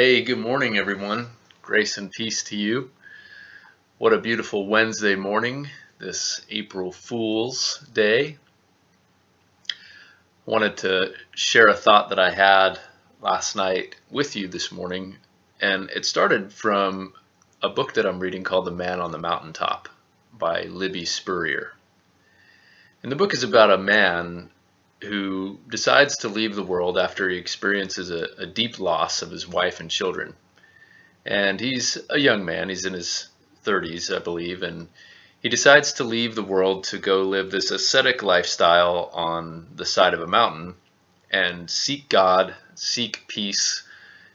Hey, good morning, everyone. Grace and peace to you. What a beautiful Wednesday morning, this April Fool's Day. I wanted to share a thought that I had last night with you this morning, and it started from a book that I'm reading called The Man on the Mountaintop by Libby Spurrier. And the book is about a man who decides to leave the world after he experiences a deep loss of his wife and children. And he's a young man, he's in his 30s, I believe, and he decides to leave the world to go live this ascetic lifestyle on the side of a mountain and seek God, seek peace,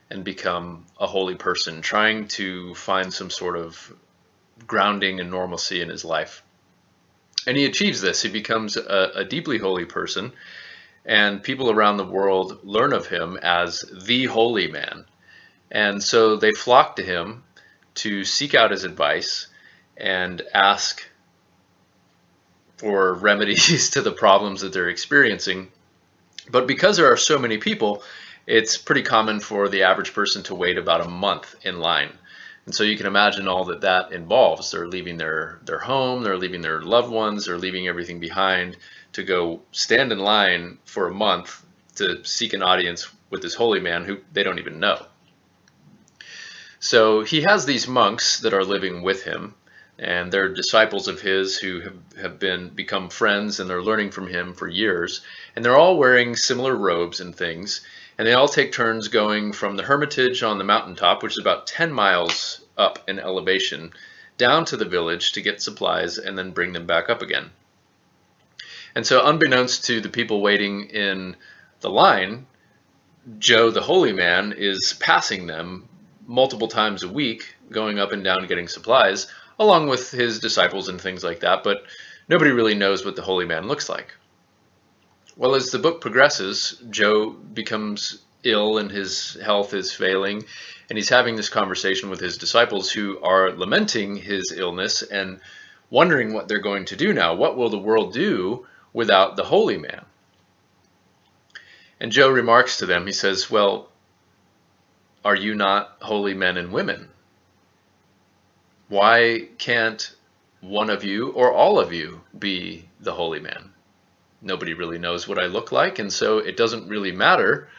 and become a holy person, trying to find some sort of grounding and normalcy in his life. And he achieves this. He becomes a deeply holy person, and people around the world learn of him as the holy man. And so they flock to him to seek out his advice and ask for remedies to the problems that they're experiencing. But because there are so many people, it's pretty common for the average person to wait about a month in line. And so you can imagine all that that involves. They're leaving their home, they're leaving their loved ones, they're leaving everything behind to go stand in line for a month to seek an audience with this holy man who they don't even know. So he has these monks that are living with him, and they're disciples of his who have become friends, and they're learning from him for years. And they're all wearing similar robes and things, and they all take turns going from the hermitage on the mountaintop, which is about 10 miles up in elevation, down to the village to get supplies and then bring them back up again. And so unbeknownst to the people waiting in the line, Joe, the holy man, is passing them multiple times a week, going up and down getting supplies, along with his disciples and things like that, but nobody really knows what the holy man looks like. Well, as the book progresses, Joe becomes ill and his health is failing, and he's having this conversation with his disciples who are lamenting his illness and wondering what they're going to do now. What will the world do without the holy man? And Joe remarks to them, he says, well, are you not holy men and women? Why can't one of you or all of you be the holy man? Nobody really knows what I look like, and so it doesn't really matter.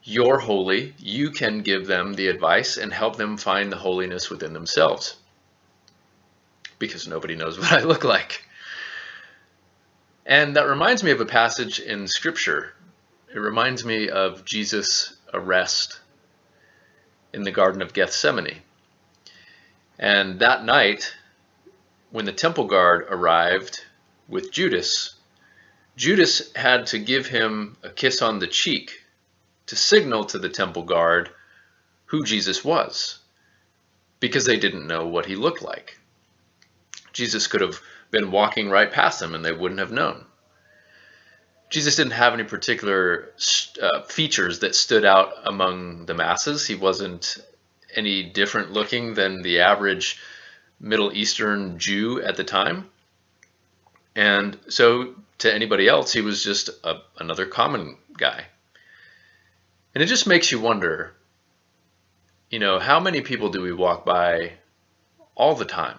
You're holy. You can give them the advice and help them find the holiness within themselves, because nobody knows what I look like. And that reminds me of a passage in Scripture. It reminds me of Jesus' arrest in the Garden of Gethsemane. And that night, when the temple guard arrived with Judas, Judas had to give him a kiss on the cheek to signal to the temple guard who Jesus was, because they didn't know what he looked like. Jesus could have been walking right past them and they wouldn't have known. Jesus didn't have any particular features that stood out among the masses. He wasn't any different looking than the average Middle Eastern Jew at the time. And so to anybody else, he was just another common guy. And it just makes you wonder, how many people do we walk by all the time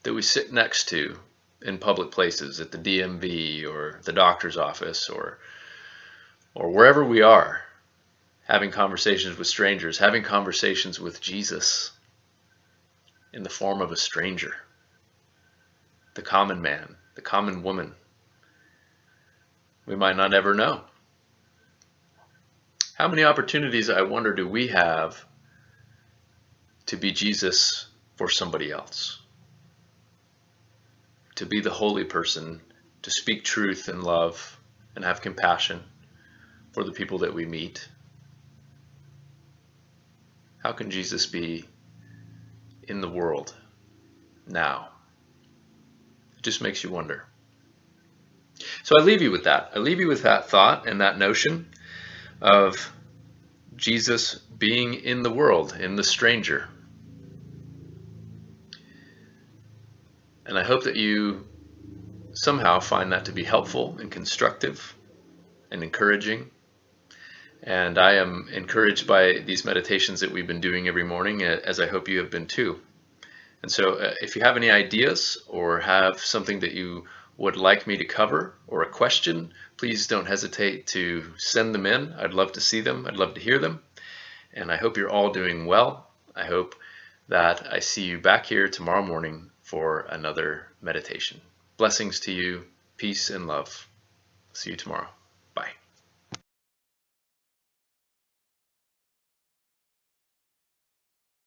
that we sit next to in public places, at the DMV or the doctor's office or wherever we are, having conversations with strangers, having conversations with Jesus in the form of a stranger, the common man, the common woman. We might not ever know. How many opportunities, I wonder, do we have to be Jesus for somebody else? To be the holy person, to speak truth and love and have compassion for the people that we meet. How can Jesus be in the world now? It just makes you wonder. So I leave you with that. I leave you with that thought and that notion of Jesus being in the world, in the stranger. And I hope that you somehow find that to be helpful and constructive and encouraging, And I am encouraged by these meditations that we've been doing every morning, as I hope you have been too. And so if you have any ideas or have something that you would like me to cover or a question, please don't hesitate to send them in. I'd love to see them. I'd love to hear them. And I hope you're all doing well. I hope that I see you back here tomorrow morning for another meditation. Blessings to you, peace and love. See you tomorrow.